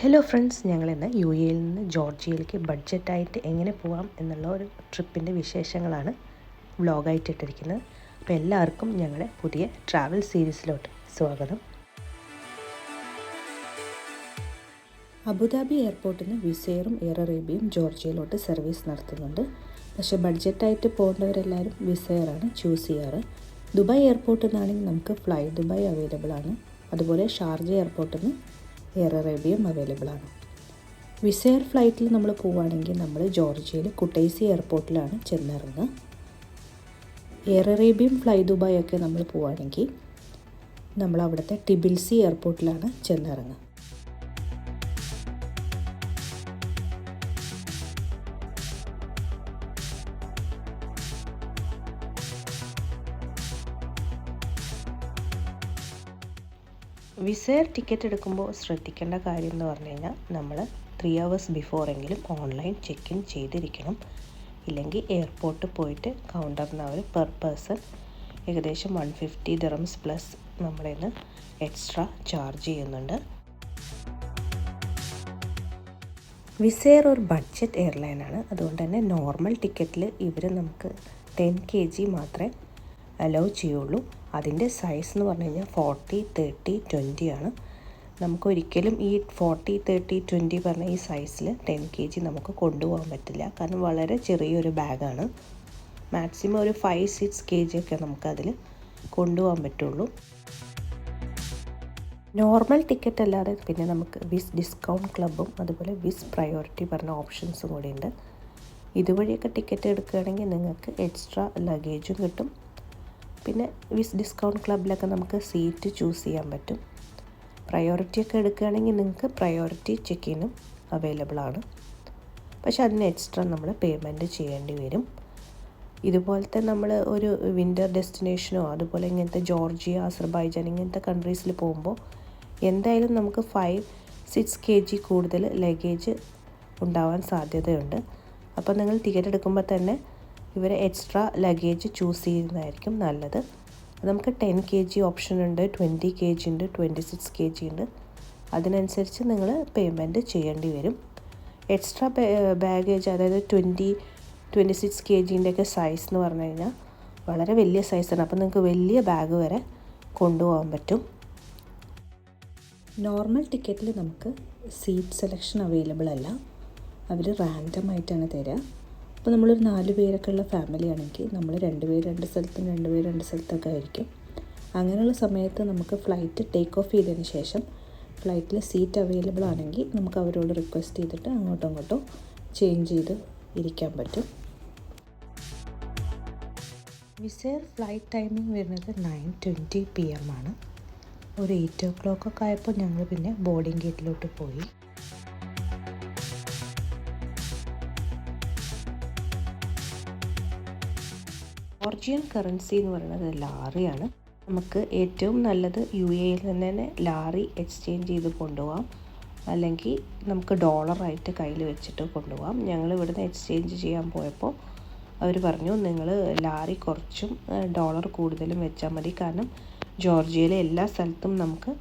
Hello friends, ഞങ്ങളിന്ന് U എയിൽ നിന്ന് ജോർജിയയിലേക്ക് ബഡ്ജറ്റായിട്ട് എങ്ങനെ പോകാം എന്നുള്ള ഒരു ട്രിപ്പിൻ്റെ വിശേഷങ്ങളാണ് വ്ളോഗായിട്ട് ഇട്ടിരിക്കുന്നത്. അപ്പോൾ എല്ലാവർക്കും ഞങ്ങളുടെ പുതിയ ട്രാവൽ സീരീസിലോട്ട് സ്വാഗതം. അബുദാബി എയർപോർട്ടിൽ നിന്ന് വിസെയറും എയർ അറേബ്യയും ജോർജിയയിലോട്ട് സർവീസ് നടത്തുന്നുണ്ട്. പക്ഷേ ബഡ്ജറ്റായിട്ട് പോകേണ്ടവരെല്ലാവരും വിസെയറാണ് ചൂസ് ചെയ്യാറ്. ദുബായ് എയർപോർട്ടിൽ നിന്നാണെങ്കിൽ നമുക്ക് ഫ്ലൈ ദുബായ് അവൈലബിൾ ആണ്. അതുപോലെ ഷാർജ എയർപോർട്ടിൽ നിന്ന് എയർ അറേബ്യയും അവൈലബിൾ ആണ്. വിസെയർ ഫ്ലൈറ്റിൽ നമ്മൾ പോവുകയാണെങ്കിൽ നമ്മൾ ജോർജിയയിൽ കുട്ടൈസി എയർപോർട്ടിലാണ് ചെന്നിറങ്ങുക. എയർ അറേബ്യയും ഫ്ലൈ ദുബായ് ഒക്കെ നമ്മൾ പോവുകയാണെങ്കിൽ നമ്മൾ അവിടുത്തെ ടിബിൽസി എയർപോർട്ടിലാണ് ചെന്നിറങ്ങുക. വിസെയർ ടിക്കറ്റ് എടുക്കുമ്പോൾ ശ്രദ്ധിക്കേണ്ട കാര്യം എന്ന് പറഞ്ഞു കഴിഞ്ഞാൽ നമ്മൾ 3 hours ബിഫോറെങ്കിലും ഓൺലൈൻ ചെക്ക് ഇൻ ചെയ്തിരിക്കണം. ഇല്ലെങ്കിൽ എയർപോർട്ടിൽ പോയിട്ട് കൗണ്ടറിൽ നിന്ന് അവർ പെർ പേഴ്സൺ ഏകദേശം 150 dirhams പ്ലസ് നമ്മളിൽ നിന്ന് എക്സ്ട്രാ ചാർജ് ചെയ്യുന്നുണ്ട്. വിസെയർ ഒരു ബഡ്ജറ്റ് എയർലൈനാണ്. അതുകൊണ്ട് തന്നെ നോർമൽ ടിക്കറ്റിൽ ഇവർ നമുക്ക് 10 kg മാത്രമേ അലൗ ചെയ്യുള്ളൂ. അതിൻ്റെ സൈസ് എന്ന് പറഞ്ഞു കഴിഞ്ഞാൽ 40, 30, 20 ആണ്. നമുക്കൊരിക്കലും ഈ 40, 30, 20 പറഞ്ഞ ഈ സൈസിൽ 10 kg നമുക്ക് കൊണ്ടുപോകാൻ പറ്റില്ല. കാരണം വളരെ ചെറിയൊരു ബാഗാണ്. മാക്സിമം ഒരു 5-6 kg ഒക്കെ നമുക്കതിൽ കൊണ്ടുപോകാൻ പറ്റുള്ളൂ. നോർമൽ ടിക്കറ്റ് അല്ലാതെ പിന്നെ നമുക്ക് വിസ് ഡിസ്കൗണ്ട് ക്ലബ്ബും അതുപോലെ വിസ് പ്രയോറിറ്റി പറഞ്ഞ ഓപ്ഷൻസും കൂടി ഉണ്ട്. ഇതുവഴിയൊക്കെ ടിക്കറ്റ് എടുക്കുകയാണെങ്കിൽ നിങ്ങൾക്ക് എക്സ്ട്രാ ലഗേജും കിട്ടും. പിന്നെ വിസ് ഡിസ്കൗണ്ട് ക്ലബിലൊക്കെ നമുക്ക് സീറ്റ് ചൂസ് ചെയ്യാൻ പറ്റും. പ്രയോറിറ്റി ഒക്കെ എടുക്കുകയാണെങ്കിൽ നിങ്ങൾക്ക് പ്രയോറിറ്റി ചെക്ക് ഇനും അവൈലബിൾ ആണ്. പക്ഷെ അതിന് എക്സ്ട്രാ നമ്മൾ പേയ്മെൻറ്റ് ചെയ്യേണ്ടി വരും. ഇതുപോലത്തെ നമ്മൾ ഒരു വിൻ്റർ ഡെസ്റ്റിനേഷനോ അതുപോലെ ഇങ്ങനത്തെ ജോർജിയ, അസർബൈജാൻ ഇങ്ങനത്തെ കൺട്രീസിൽ പോകുമ്പോൾ എന്തായാലും നമുക്ക് 5-6 kg കൂടുതൽ ലഗേജ് ഉണ്ടാവാൻ സാധ്യതയുണ്ട്. അപ്പോൾ നിങ്ങൾ ടിക്കറ്റ് എടുക്കുമ്പോൾ തന്നെ ഇവർ എക്സ്ട്രാ ലഗേജ് ചൂസ് ചെയ്യുന്നതായിരിക്കും നല്ലത്. നമുക്ക് 10 kg ഓപ്ഷൻ ഉണ്ട്, 20 kg ഉണ്ട്, 26 kg ഉണ്ട്. അതിനനുസരിച്ച് നിങ്ങൾ പേയ്മെൻറ്റ് ചെയ്യേണ്ടി വരും. എക്സ്ട്രാ ബാഗേജ് അതായത് 26 kgൻ്റെ ഒക്കെ സൈസ് എന്ന് പറഞ്ഞു കഴിഞ്ഞാൽ വളരെ വലിയ സൈസാണ്. അപ്പോൾ നിങ്ങൾക്ക് വലിയ ബാഗ് വരെ കൊണ്ടുപോകാൻ പറ്റും. നോർമൽ ടിക്കറ്റിൽ നമുക്ക് സീറ്റ് സെലക്ഷൻ അവൈലബിൾ അല്ല. അവർ റാൻഡമായിട്ടാണ് തരിക. അപ്പോൾ നമ്മളൊരു 4 പേരൊക്കെ ഉള്ള ഫാമിലി ആണെങ്കിൽ നമ്മൾ 2 പേര് 2 സ്ഥലത്തും 2 പേര് 2 സ്ഥലത്തൊക്കെ ആയിരിക്കും. അങ്ങനെയുള്ള സമയത്ത് നമുക്ക് ഫ്ലൈറ്റ് ടേക്ക് ഓഫ് ചെയ്തതിന് ശേഷം ഫ്ലൈറ്റിൽ സീറ്റ് അവൈലബിൾ ആണെങ്കിൽ നമുക്ക് അവരോട് റിക്വസ്റ്റ് ചെയ്തിട്ട് അങ്ങോട്ടും ഇങ്ങോട്ടും ചേഞ്ച് ചെയ്ത് ഇരിക്കാൻ പറ്റും. വിസെയർ ഫ്ലൈറ്റ് ടൈമിംഗ് വരുന്നത് 9:20 PM ആണ്. ഒരു 8 o'clock ഒക്കെ ആയപ്പോൾ ഞങ്ങൾ പിന്നെ ബോർഡിംഗ് ഗേറ്റിലോട്ട് പോയി. ജോർജിയൻ കറൻസി എന്ന് പറയുന്നത് ലാറിയാണ്. നമുക്ക് ഏറ്റവും നല്ലത് യു എയിൽ തന്നെ ലാറി എക്സ്ചേഞ്ച് ചെയ്ത് കൊണ്ടുപോകാം. അല്ലെങ്കിൽ നമുക്ക് ഡോളറായിട്ട് കയ്യിൽ വെച്ചിട്ട് കൊണ്ടുപോകാം. ഞങ്ങൾ ഇവിടുന്ന് എക്സ്ചേഞ്ച് ചെയ്യാൻ പോയപ്പോൾ അവർ പറഞ്ഞു നിങ്ങൾ ലാറി കുറച്ചും ഡോളർ കൂടുതലും വെച്ചാൽ മതി. കാരണം ജോർജിയയിലെ എല്ലാ സ്ഥലത്തും നമുക്ക്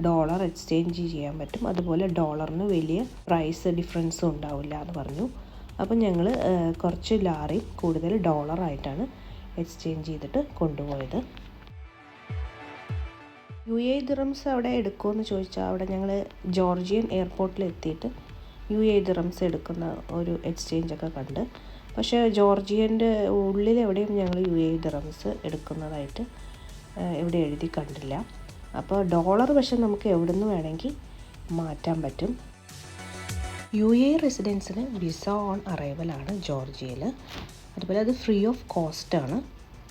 ഡോളർ എക്സ്ചേഞ്ച് ചെയ്യാൻ പറ്റും. അതുപോലെ ഡോളറിന് വലിയ പ്രൈസ് ഡിഫറൻസും ഉണ്ടാവില്ല എന്ന് പറഞ്ഞു. അപ്പം ഞങ്ങൾ കുറച്ച് ലാറി കൂടുതൽ ഡോളറായിട്ടാണ് എക്സ്ചേഞ്ച് ചെയ്തിട്ട് കൊണ്ടുപോയത്. UAE ദിറംസ് അവിടെ എടുക്കുമെന്ന് ചോദിച്ചാൽ അവിടെ ഞങ്ങൾ ജോർജിയൻ എയർപോർട്ടിൽ എത്തിയിട്ട് UAE ദിറംസ് എടുക്കുന്ന ഒരു എക്സ്ചേഞ്ചൊക്കെ കണ്ട്. പക്ഷേ ജോർജിയൻ്റെ ഉള്ളിൽ എവിടെയും ഞങ്ങൾ UAE ദിറംസ് എടുക്കുന്നതായിട്ട് എവിടെ എഴുതി കണ്ടില്ല. അപ്പോൾ ഡോളർ പക്ഷേ നമുക്ക് എവിടെ നിന്ന് വേണമെങ്കിൽ മാറ്റാൻ പറ്റും. UAE റെസിഡൻസിന് വിസ ഓൺ അറൈവലാണ് ജോർജിയയിൽ. അതുപോലെ അത് ഫ്രീ ഓഫ് കോസ്റ്റാണ്.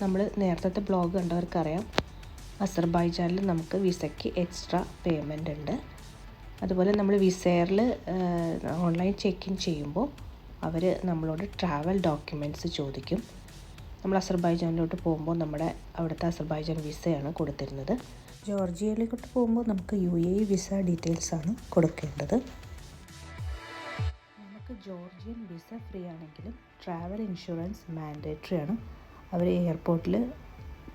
നമ്മൾ നേരത്തെ ബ്ലോഗ് കണ്ടവർക്കറിയാം, അസർബൈജാനിൽ നമുക്ക് വിസയ്ക്ക് എക്സ്ട്രാ പേയ്മെൻ്റ് ഉണ്ട്. അതുപോലെ നമ്മൾ വിസെയറിൽ ഓൺലൈൻ ചെക്ക് ഇൻ ചെയ്യുമ്പോൾ അവർ നമ്മളോട് ട്രാവൽ ഡോക്യുമെൻറ്റ്സ് ചോദിക്കും. നമ്മൾ അസർബൈജാനിലോട്ട് പോകുമ്പോൾ നമ്മുടെ അവിടുത്തെ അസർബൈജാൻ വിസയാണ് കൊടുത്തിരുന്നത്. ജോർജിയയിലോട്ട് പോകുമ്പോൾ നമുക്ക് UAE വിസ ഡീറ്റെയിൽസാണ് കൊടുക്കേണ്ടത്. നമുക്ക് ജോർജിയൻ വിസ ഫ്രീ ആണെങ്കിലും ട്രാവൽ ഇൻഷുറൻസ് മാൻഡേറ്ററി ആണ്. അവർ എയർപോർട്ടിൽ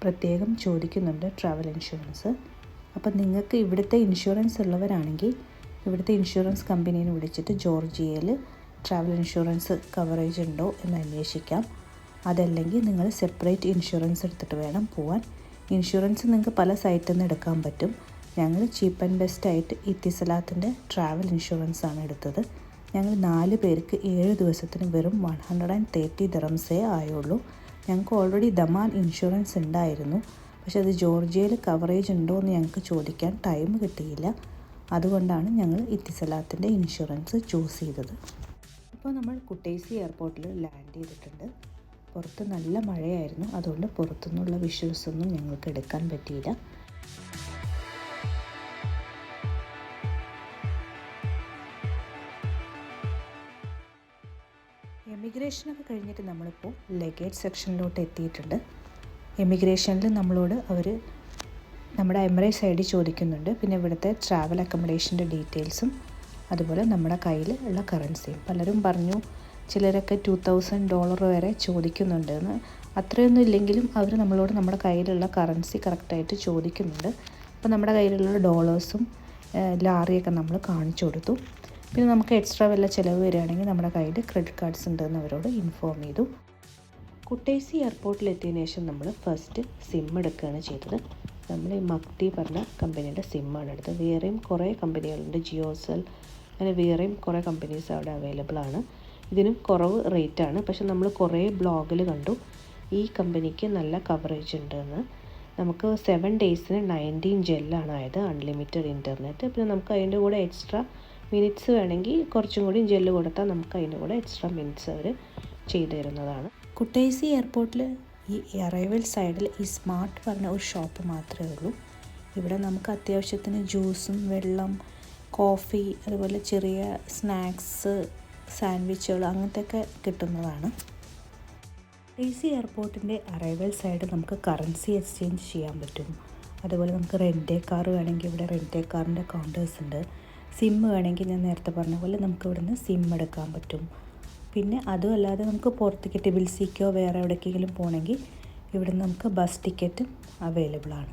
പ്രത്യേകം ചോദിക്കുന്നുണ്ട് ട്രാവൽ ഇൻഷുറൻസ്. അപ്പം നിങ്ങൾക്ക് ഇവിടുത്തെ ഇൻഷുറൻസ് ഉള്ളവരാണെങ്കിൽ ഇവിടുത്തെ ഇൻഷുറൻസ് കമ്പനീനെ വിളിച്ചിട്ട് ജോർജിയയിൽ ട്രാവൽ ഇൻഷുറൻസ് കവറേജ് ഉണ്ടോ എന്ന് അന്വേഷിക്കാം. അതല്ലെങ്കിൽ നിങ്ങൾ സെപ്പറേറ്റ് ഇൻഷുറൻസ് എടുത്തിട്ട് വേണം പോവാൻ. ഇൻഷുറൻസ് നിങ്ങൾക്ക് പല സൈറ്റിൽ നിന്ന് എടുക്കാൻ പറ്റും. ഞങ്ങൾ ചീപ്പ് ആൻഡ് ബെസ്റ്റ് ആയിട്ട് ഇത്തിസലാത്തിൻ്റെ ട്രാവൽ ഇൻഷുറൻസ് ആണ് എടുത്തത്. ഞങ്ങൾ 4 പേർക്ക് 7 ദിവസത്തിന് വെറും 130 ദിറംസേ ആയുള്ളൂ. ഞങ്ങൾക്ക് ഓൾറെഡി ദമാൻ ഇൻഷുറൻസ് ഉണ്ടായിരുന്നു. പക്ഷെ അത് ജോർജിയയിൽ കവറേജ് ഉണ്ടോ എന്ന് ഞങ്ങൾക്ക് ചോദിക്കാൻ ടൈം കിട്ടിയില്ല. അതുകൊണ്ടാണ് ഞങ്ങൾ ഇത്തിസലാത്തിൻ്റെ ഇൻഷുറൻസ് ചൂസ് ചെയ്തത്. ഇപ്പോൾ നമ്മൾ കുട്ടൈസി എയർപോർട്ടിൽ ലാൻഡ് ചെയ്തിട്ടുണ്ട്. പുറത്ത് നല്ല മഴയായിരുന്നു. അതുകൊണ്ട് പുറത്തുനിന്നുള്ള വിഷ്വൽസ് ഒന്നും ഞങ്ങൾക്ക് എടുക്കാൻ പറ്റിയില്ല. എമിഗ്രേഷനൊക്കെ കഴിഞ്ഞിട്ട് നമ്മളിപ്പോൾ ലഗേജ് സെക്ഷനിലോട്ട് എത്തിയിട്ടുണ്ട്. എമിഗ്രേഷനിൽ നമ്മളോട് അവർ നമ്മുടെ എമിറേറ്റ്സ് ഐ ഡി ചോദിക്കുന്നുണ്ട്. പിന്നെ ഇവിടുത്തെ ട്രാവൽ അക്കോമഡേഷൻ്റെ ഡീറ്റെയിൽസും അതുപോലെ നമ്മുടെ കയ്യിൽ ഉള്ള കറൻസിയും. പലരും പറഞ്ഞു ചിലരൊക്കെ $2,000 വരെ ചോദിക്കുന്നുണ്ടെന്ന്. അത്രയൊന്നും ഇല്ലെങ്കിലും അവർ നമ്മളോട് നമ്മുടെ കയ്യിലുള്ള കറൻസി കറക്റ്റായിട്ട് ചോദിക്കുന്നുണ്ട്. അപ്പോൾ നമ്മുടെ കയ്യിലുള്ള ഡോളേഴ്സും ലാറിയൊക്കെ നമ്മൾ കാണിച്ചു കൊടുത്തു. പിന്നെ നമുക്ക് എക്സ്ട്രാ വല്ല ചിലവ് വരികയാണെങ്കിൽ നമ്മുടെ കയ്യിൽ ക്രെഡിറ്റ് കാർഡ്സ് ഉണ്ടെന്ന് അവരോട് ഇൻഫോം ചെയ്തു. കുട്ടൈസി എയർപോർട്ടിലെത്തിയതിനു ശേഷം നമ്മൾ ഫസ്റ്റ് സിം എടുക്കുകയാണ് ചെയ്തത്. നമ്മൾ ഈ മക്തി പറഞ്ഞ കമ്പനിയുടെ സിമ്മാണ് എടുത്തത്. വേറെയും കുറേ കമ്പനികളുണ്ട്, ജിയോസെൽ, അങ്ങനെ വേറെയും കുറേ കമ്പനീസ് അവിടെ അവൈലബിൾ ആണ്. ഇതിനും കുറവ് റേറ്റാണ്. പക്ഷെ നമ്മൾ കുറേ ബ്ലോഗിൽ കണ്ടു ഈ കമ്പനിക്ക് നല്ല കവറേജ് ഉണ്ടെന്ന്. നമുക്ക് 7 ഡേയ്സിന് 19 ജെല്ലാണ് ആയത്, അൺലിമിറ്റഡ് ഇൻ്റർനെറ്റ്. പിന്നെ നമുക്ക് അതിൻ്റെ കൂടെ എക്സ്ട്രാ മിനിറ്റ്സ് വേണമെങ്കിൽ കുറച്ചും കൂടി ജെല്ല് കൊടുത്താൽ നമുക്ക് അതിൻ്റെ കൂടെ എക്സ്ട്രാ മിനിറ്റ്സ് അവർ ചെയ്തു തരുന്നതാണ്. കുട്ടൈസി എയർപോർട്ടിൽ ഈ അറൈവൽ സൈഡിൽ ഈ സ്മാർട്ട് പറഞ്ഞ ഒരു ഷോപ്പ് മാത്രമേ ഉള്ളൂ. ഇവിടെ നമുക്ക് അത്യാവശ്യത്തിന് ജ്യൂസും വെള്ളം, കോഫി, അതുപോലെ ചെറിയ സ്നാക്സ്, സാൻഡ്വിച്ചുകൾ അങ്ങനത്തെയൊക്കെ കിട്ടുന്നതാണ്. കുട്ടൈസി എയർപോർട്ടിൻ്റെ അറൈവൽ സൈഡ് നമുക്ക് കറൻസി എക്സ്ചേഞ്ച് ചെയ്യാൻ പറ്റും. അതുപോലെ നമുക്ക് റെൻ്റ് കാർ വേണമെങ്കിൽ ഇവിടെ റെൻ്റ് കാറിൻ്റെ കൗണ്ടേഴ്സ് ഉണ്ട്. സിം വേണമെങ്കിൽ ഞാൻ നേരത്തെ പറഞ്ഞ പോലെ നമുക്ക് ഇവിടുന്ന് സിം എടുക്കാൻ പറ്റും. പിന്നെ അതുമല്ലാതെ നമുക്ക് പുറത്തേക്ക് ടിബിൽസിക്കോ വേറെ എവിടേക്കെങ്കിലും പോകണമെങ്കിൽ ഇവിടുന്ന് നമുക്ക് ബസ് ടിക്കറ്റും അവൈലബിൾ ആണ്.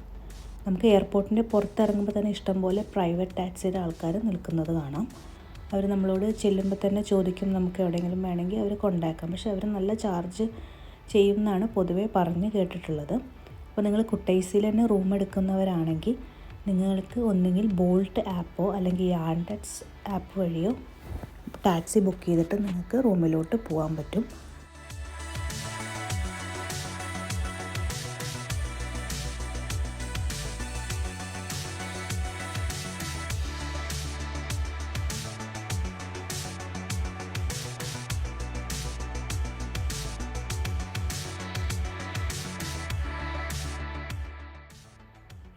നമുക്ക് എയർപോർട്ടിൻ്റെ പുറത്തിറങ്ങുമ്പോൾ തന്നെ ഇഷ്ടംപോലെ പ്രൈവറ്റ് ടാക്സിയുടെ ആൾക്കാർ നിൽക്കുന്നത് കാണാം. അവർ നമ്മളോട് ചെല്ലുമ്പോൾ തന്നെ ചോദിക്കും നമുക്ക് എവിടെയെങ്കിലും വേണമെങ്കിൽ അവർ കൊണ്ടാക്കാം. പക്ഷെ അവർ നല്ല ചാർജ് ചെയ്യും എന്നാണ് പൊതുവേ പറഞ്ഞ് കേട്ടിട്ടുള്ളത്. അപ്പോൾ നിങ്ങൾ കുട്ടൈസിയിൽ തന്നെ റൂം എടുക്കുന്നവരാണെങ്കിൽ നിങ്ങൾക്ക് ഒന്നുകിൽ ബോൾട്ട് ആപ്പോ അല്ലെങ്കിൽ യാൻഡെക്സ് ആപ്പ് വഴിയോ ടാക്സി ബുക്ക് ചെയ്തിട്ട് നിങ്ങൾക്ക് റൂമിലോട്ട് പോകാൻ പറ്റും.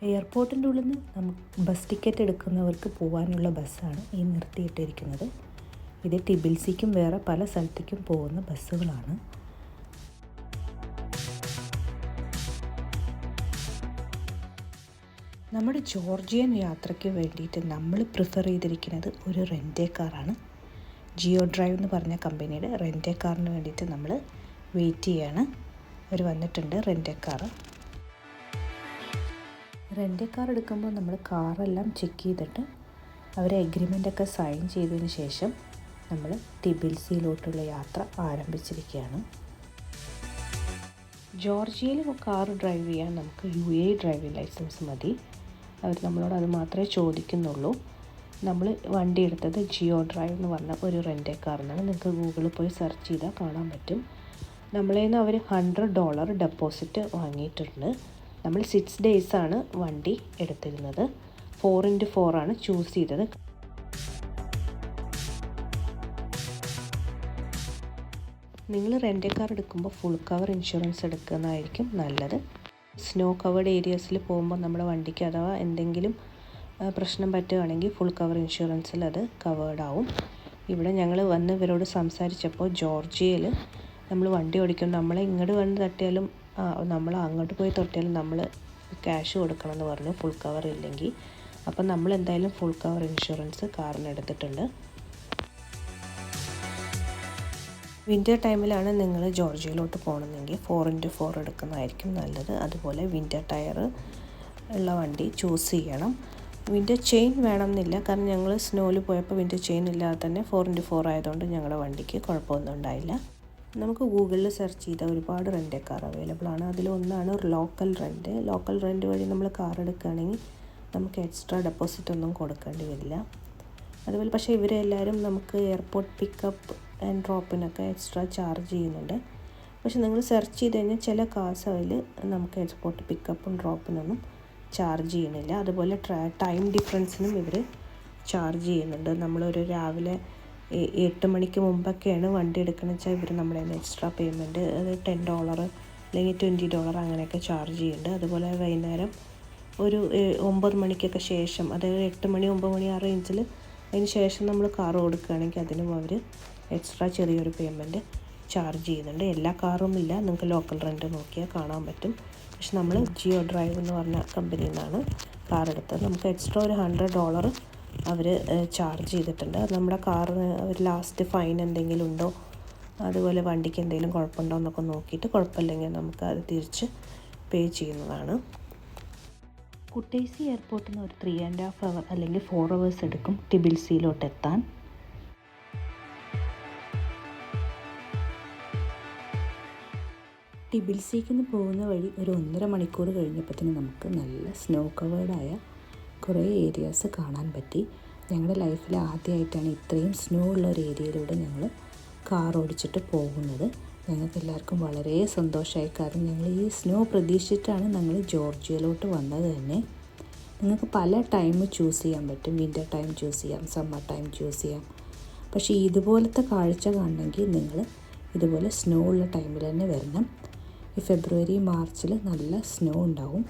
എയർപോർട്ടിൻ്റെ ഉള്ളിൽ നിന്ന് നമുക്ക് ബസ് ടിക്കറ്റ് എടുക്കുന്നവർക്ക് പോകാനുള്ള ബസ്സാണ് ഈ നിർത്തിയിട്ടിരിക്കുന്നത്. ഇത് ടിബിൽസിക്കും വേറെ പല സ്ഥലത്തേക്കും പോകുന്ന ബസ്സുകളാണ്. നമ്മുടെ ജോർജിയൻ യാത്രയ്ക്ക് വേണ്ടിയിട്ട് നമ്മൾ പ്രിഫർ ചെയ്തിരിക്കുന്നത് ഒരു റെൻ്റ് കാറാണ്. ജിയോ ഡ്രൈവ് എന്ന് പറഞ്ഞ കമ്പനിയുടെ റെൻ്റ് കാറിന് വേണ്ടിയിട്ട് നമ്മൾ വെയിറ്റ് ചെയ്യാണ്. അവർ വന്നിട്ടുണ്ട് റെൻ്റ് കാറ്. റെൻ്റ് കാർ എടുക്കുമ്പോൾ നമ്മൾ കാറെല്ലാം ചെക്ക് ചെയ്തിട്ട് അവരെ എഗ്രിമെൻ്റൊക്കെ സൈൻ ചെയ്തതിന് ശേഷം നമ്മൾ ടിബിൽസിയിലോട്ടുള്ള യാത്ര ആരംഭിച്ചിരിക്കുകയാണ്. ജോർജിയയിൽ കാർ ഡ്രൈവ് ചെയ്യാൻ നമുക്ക് UAE ഡ്രൈവിംഗ് ലൈസൻസ് മതി. അവർ നമ്മളോട് അത് മാത്രമേ ചോദിക്കുന്നുള്ളൂ. നമ്മൾ വണ്ടി എടുത്തത് ജിയോ ഡ്രൈവ് എന്ന് പറഞ്ഞ ഒരു റെൻ്റ് കാറിനാണ്. നിങ്ങൾക്ക് ഗൂഗിളിൽ പോയി സെർച്ച് ചെയ്താൽ കാണാൻ പറ്റും. നമ്മളെ നിന്ന് അവർ $100 ഡെപ്പോസിറ്റ് വാങ്ങിയിട്ടുണ്ട്. നമ്മൾ 6 ഡേയ്സാണ് വണ്ടി എടുത്തിരുന്നത്. 4x4 ആണ് ചൂസ് ചെയ്തത്. നിങ്ങൾ റെൻ്റ് കാർ എടുക്കുമ്പോൾ ഫുൾ കവർ ഇൻഷുറൻസ് എടുക്കുന്നതായിരിക്കും നല്ലത്. സ്നോ കവേർഡ് ഏരിയസിൽ പോകുമ്പോൾ നമ്മുടെ വണ്ടിക്ക് അഥവാ എന്തെങ്കിലും പ്രശ്നം പറ്റുകയാണെങ്കിൽ ഫുൾ കവർ ഇൻഷുറൻസിൽ അത് കവേർഡ് ആവും. ഇവിടെ ഞങ്ങൾ വന്ന് ഇവരോട് സംസാരിച്ചപ്പോൾ ജോർജിയയിൽ നമ്മൾ വണ്ടി ഓടിക്കുമ്പോൾ നമ്മളെ ഇങ്ങോട്ട് വന്ന് തട്ടിയാലും നമ്മൾ അങ്ങോട്ട് പോയി തൊട്ടിയാലും നമ്മൾ ക്യാഷ് കൊടുക്കണമെന്ന് പറഞ്ഞു, ഫുൾ കവർ ഇല്ലെങ്കിൽ. അപ്പം നമ്മൾ എന്തായാലും ഫുൾ കവർ ഇൻഷുറൻസ് കാറിന് എടുത്തിട്ടുണ്ട്. വിൻ്റർ ടൈമിലാണ് നിങ്ങൾ ജോർജിയയിലോട്ട് പോകണമെങ്കിൽ 4x4 എടുക്കുന്നതായിരിക്കും നല്ലത്. അതുപോലെ വിൻ്റർ ടയർ ഉള്ള വണ്ടി ചൂസ് ചെയ്യണം. വിൻഡോ ചെയിൻ വേണമെന്നില്ല, കാരണം ഞങ്ങൾ സ്നോയിൽ പോയപ്പോൾ വിൻഡോ ചെയിൻ ഇല്ലാതെ തന്നെ 4x4 ആയതുകൊണ്ട് ഞങ്ങളുടെ വണ്ടിക്ക് കുഴപ്പമൊന്നും ഉണ്ടായില്ല. നമുക്ക് ഗൂഗിളിൽ സെർച്ച് ചെയ്താൽ ഒരുപാട് റെൻ്റ് കാർ അവൈലബിൾ ആണ്. അതിലൊന്നാണ് ലോക്കൽ റെൻ്റ്. ലോക്കൽ റെൻ്റ് വഴി നമ്മൾ കാർ എടുക്കുകയാണെങ്കിൽ നമുക്ക് എക്സ്ട്രാ ഡെപ്പോസിറ്റ് ഒന്നും കൊടുക്കേണ്ടി വരില്ല. അതുപോലെ പക്ഷേ ഇവരെല്ലാവരും നമുക്ക് എയർപോർട്ട് പിക്കപ്പ് ആൻഡ് ഡ്രോപ്പിനൊക്കെ എക്സ്ട്രാ ചാർജ് ചെയ്യുന്നുണ്ട്. പക്ഷെ നിങ്ങൾ സെർച്ച് ചെയ്ത് കഴിഞ്ഞാൽ ചില കാർസ് അതിൽ നമുക്ക് എയർപോർട്ട് പിക്കപ്പും ഡ്രോപ്പിനൊന്നും ചാർജ് ചെയ്യുന്നില്ല. അതുപോലെ ടൈം ഡിഫറൻസിനും ഇവർ ചാർജ് ചെയ്യുന്നുണ്ട്. നമ്മളൊരു രാവിലെ 8 മണിക്ക് മുമ്പൊക്കെയാണ് വണ്ടി എടുക്കണമെന്ന് വെച്ചാൽ ഇവർ നമ്മളെ എക്സ്ട്രാ പേയ്മെൻറ്റ്, അത് $10 അല്ലെങ്കിൽ $20 അങ്ങനെയൊക്കെ ചാർജ് ചെയ്യുന്നുണ്ട്. അതുപോലെ വൈകുന്നേരം ഒരു 9 മണിക്കൊക്കെ ശേഷം, അതായത് 8 മണി 9 മണി ആ റേഞ്ചിൽ അതിന് ശേഷം നമ്മൾ കാർ കൊടുക്കുകയാണെങ്കിൽ അതിനും അവർ എക്സ്ട്രാ ചെറിയൊരു പേയ്മെൻറ്റ് ചാർജ് ചെയ്യുന്നുണ്ട്. എല്ലാ കാറും ഇല്ല, നിങ്ങൾക്ക് ലോക്കൽ റെൻ്റ് നോക്കിയാൽ കാണാൻ പറ്റും. പക്ഷെ നമ്മൾ ജിയോ ഡ്രൈവ് എന്ന് പറഞ്ഞ കമ്പനിയിൽ നിന്നാണ് കാർ എടുത്തത്. നമുക്ക് എക്സ്ട്രാ ഒരു $100 അവർ ചാർജ് ചെയ്തിട്ടുണ്ട്. അത് നമ്മുടെ കാറിന് ഒരു ലാസ്റ്റ് ഫൈൻ എന്തെങ്കിലും ഉണ്ടോ, അതുപോലെ വണ്ടിക്ക് എന്തെങ്കിലും കുഴപ്പമുണ്ടോ എന്നൊക്കെ നോക്കിയിട്ട് കുഴപ്പമില്ലെങ്കിൽ നമുക്ക് അത് തിരിച്ച് പേ ചെയ്യുന്നതാണ്. കുട്ടേസി എയർപോർട്ടിൽ നിന്ന് ഒരു 3.5 hour അല്ലെങ്കിൽ 4 hours എടുക്കും ടിബിൽസിയിലോട്ട് എത്താൻ. ടിബിൽസിക്ക് നിന്ന് പോകുന്ന വഴി ഒരു 1.5 മണിക്കൂർ കഴിഞ്ഞപ്പോഴത്തേന് നമുക്ക് നല്ല സ്നോ കവേർഡായ കുറേ ഏരിയാസ് കാണാൻ പറ്റി. ഞങ്ങളുടെ ലൈഫിൽ ആദ്യമായിട്ടാണ് ഇത്രയും സ്നോ ഉള്ള ഒരു ഏരിയയിലൂടെ ഞങ്ങൾ കാർ ഓടിച്ചിട്ട് പോകുന്നത്. ഞങ്ങൾക്ക് എല്ലാവർക്കും വളരെ സന്തോഷമായി, കാരണം ഞങ്ങൾ ഈ സ്നോ പ്രതീക്ഷിച്ചിട്ടാണ് ഞങ്ങൾ ജോർജിയയിലോട്ട് വന്നത് തന്നെ. നിങ്ങൾക്ക് പല ടൈം ചൂസ് ചെയ്യാൻ പറ്റും, വിൻ്റർ ടൈം ചൂസ് ചെയ്യാം, സമ്മർ ടൈം ചൂസ് ചെയ്യാം. പക്ഷേ ഇതുപോലത്തെ കാഴ്ച കാണണമെങ്കിൽ നിങ്ങൾ ഇതുപോലെ സ്നോ ഉള്ള ടൈമിൽ തന്നെ വരണം. ഈ ഫെബ്രുവരി മാർച്ചിൽ നല്ല സ്നോ ഉണ്ടാവും.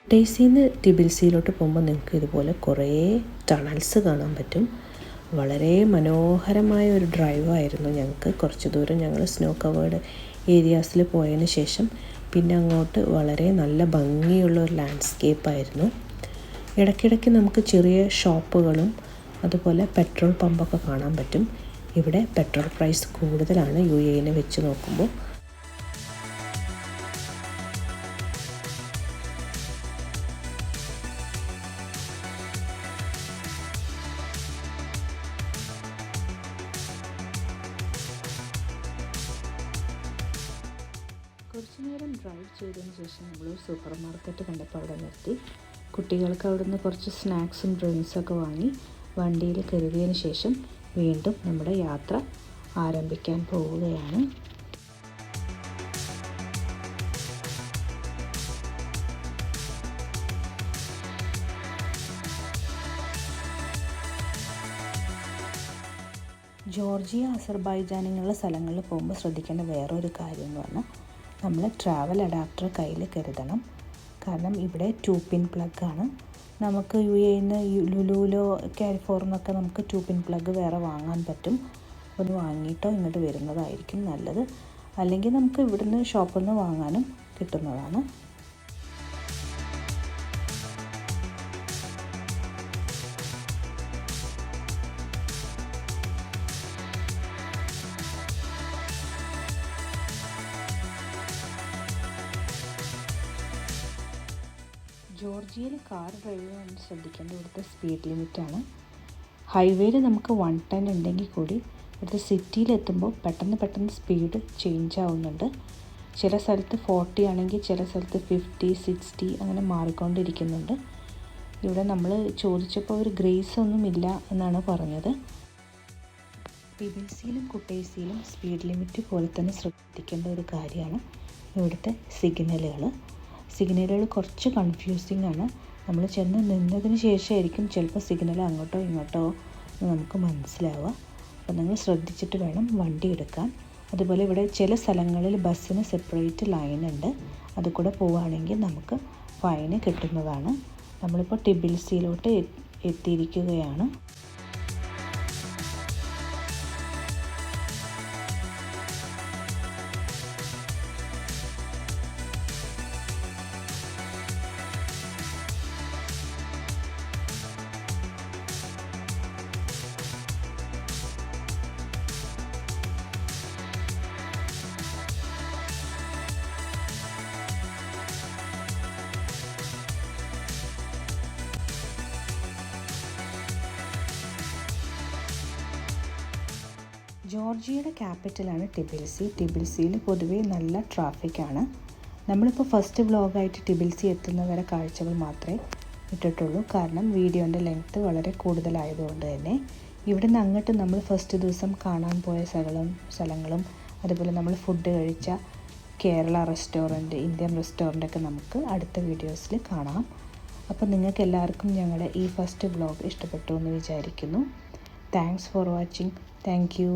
കുട്ടേസിയിൽ നിന്ന് ടിബിൽസിയിലോട്ട് പോകുമ്പോൾ നിങ്ങൾക്ക് ഇതുപോലെ കുറേ ടണൽസ് കാണാൻ പറ്റും. വളരെ മനോഹരമായ ഒരു ഡ്രൈവായിരുന്നു ഞങ്ങൾക്ക്. കുറച്ച് ദൂരം ഞങ്ങൾ സ്നോ കവേർഡ് ഏരിയാസിൽ പോയതിന് ശേഷം പിന്നെ അങ്ങോട്ട് വളരെ നല്ല ഭംഗിയുള്ള ഒരു ലാൻഡ്സ്കേപ്പായിരുന്നു. ഇടയ്ക്കിടയ്ക്ക് നമുക്ക് ചെറിയ ഷോപ്പുകളും അതുപോലെ പെട്രോൾ പമ്പൊക്കെ കാണാൻ പറ്റും. ഇവിടെ പെട്രോൾ പ്രൈസ് കൂടുതലാണ് UAE വെച്ച് നോക്കുമ്പോൾ. കുറച്ച് നേരം ഡ്രൈവ് ചെയ്തതിന് ശേഷം നമ്മളൊരു സൂപ്പർ മാർക്കറ്റ് കണ്ടപ്പോൾ അവിടെ നിർത്തി. കുട്ടികൾക്ക് അവിടുന്ന് കുറച്ച് സ്നാക്സും ഡ്രിങ്ക്സൊക്കെ വാങ്ങി വണ്ടിയിൽ കയറിയതിന് ശേഷം വീണ്ടും നമ്മുടെ യാത്ര ആരംഭിക്കാൻ പോവുകയാണ്. ജോർജിയ, അസർബൈജാൻ ഇങ്ങനെയുള്ള സ്ഥലങ്ങളിൽ പോകുമ്പോൾ ശ്രദ്ധിക്കേണ്ട വേറൊരു കാര്യം എന്ന് പറഞ്ഞാൽ നമ്മൾ ട്രാവൽ അഡാപ്റ്റർ കയ്യിൽ കരുതണം. കാരണം ഇവിടെ 2 പിൻ പ്ലഗാണ്. നമുക്ക് UAE നിന്ന് ലുലുവിലോ കാരിഫോറിനൊക്കെ നമുക്ക് 2 പിൻ പ്ലഗ് വേറെ വാങ്ങാൻ പറ്റും. ഒന്ന് വാങ്ങിയിട്ടോ ഇങ്ങോട്ട് വരുന്നതായിരിക്കും നല്ലത്. അല്ലെങ്കിൽ നമുക്ക് ഇവിടുന്ന് ഷോപ്പിൽ നിന്ന് വാങ്ങാനും കിട്ടുന്നതാണ്. ജോർജിയയിൽ കാർ ഡ്രൈവ് ചെയ്യാൻ ശ്രദ്ധിക്കേണ്ട ഇവിടുത്തെ സ്പീഡ് ലിമിറ്റാണ്. ഹൈവേയിൽ നമുക്ക് 110 ഉണ്ടെങ്കിൽ കൂടി ഇവിടുത്തെ സിറ്റിയിലെത്തുമ്പോൾ പെട്ടെന്ന് സ്പീഡ് ചേഞ്ച് ആവുന്നുണ്ട്. ചില സ്ഥലത്ത് 40 ആണെങ്കിൽ ചില സ്ഥലത്ത് 50, 60 അങ്ങനെ മാറിക്കൊണ്ടിരിക്കുന്നുണ്ട്. ഇവിടെ നമ്മൾ ചോദിച്ചപ്പോൾ ഒരു ഗ്രേസ് ഒന്നും ഇല്ല എന്നാണ് പറഞ്ഞത്. ടിബിൽസിയിലും കുട്ടേസിയിലും സ്പീഡ് ലിമിറ്റ് പോലെ തന്നെ ശ്രദ്ധിക്കേണ്ട ഒരു കാര്യമാണ് ഇവിടുത്തെ സിഗ്നലുകൾ കുറച്ച് കൺഫ്യൂസിങ് ആണ്. നമ്മൾ ചെന്ന് നിന്നതിന് ശേഷമായിരിക്കും ചിലപ്പോൾ സിഗ്നൽ അങ്ങോട്ടോ ഇങ്ങോട്ടോ നമുക്ക് മനസ്സിലാവുക. അപ്പോൾ നിങ്ങൾ ശ്രദ്ധിച്ചിട്ട് വേണം വണ്ടി എടുക്കാൻ. അതുപോലെ ഇവിടെ ചില സ്ഥലങ്ങളിൽ ബസ്സിന് സെപ്പറേറ്റ് ലൈൻ ഉണ്ട്. അത് കൂടെ പോവുകയാണെങ്കിൽ നമുക്ക് ഫൈന് കിട്ടുന്നതാണ്. നമ്മളിപ്പോൾ ടിബിൽസിയിലോട്ട് എത്തിയിരിക്കുകയാണ്. ജോർജിയയുടെ ക്യാപിറ്റലാണ് ടിബിലിസി. ടിബിലിസിയിൽ പൊതുവേ നല്ല ട്രാഫിക്കാണ്. നമ്മളിപ്പോൾ ഫസ്റ്റ് വ്ളോഗായിട്ട് ടിബിലിസി എത്തുന്നവരെ കാഴ്ചകൾ മാത്രമേ ഇട്ടിട്ടുള്ളൂ. കാരണം വീഡിയോൻ്റെ ലെങ്ത്ത് വളരെ കൂടുതലായതുകൊണ്ട് തന്നെ. ഇവിടെ നിന്ന് അങ്ങോട്ട് നമ്മൾ ഫസ്റ്റ് ദിവസം കാണാൻ പോയ സ്ഥലങ്ങളും അതുപോലെ നമ്മൾ ഫുഡ് കഴിച്ച കേരള റെസ്റ്റോറൻറ്റ്, ഇന്ത്യൻ റെസ്റ്റോറൻറ്റൊക്കെ നമുക്ക് അടുത്ത വീഡിയോസിൽ കാണാം. അപ്പോൾ നിങ്ങൾക്ക് എല്ലാവർക്കും ഞങ്ങളുടെ ഈ ഫസ്റ്റ് വ്ളോഗ് ഇഷ്ടപ്പെട്ടു എന്ന് വിചാരിക്കുന്നു. Thanks for watching. Thank you.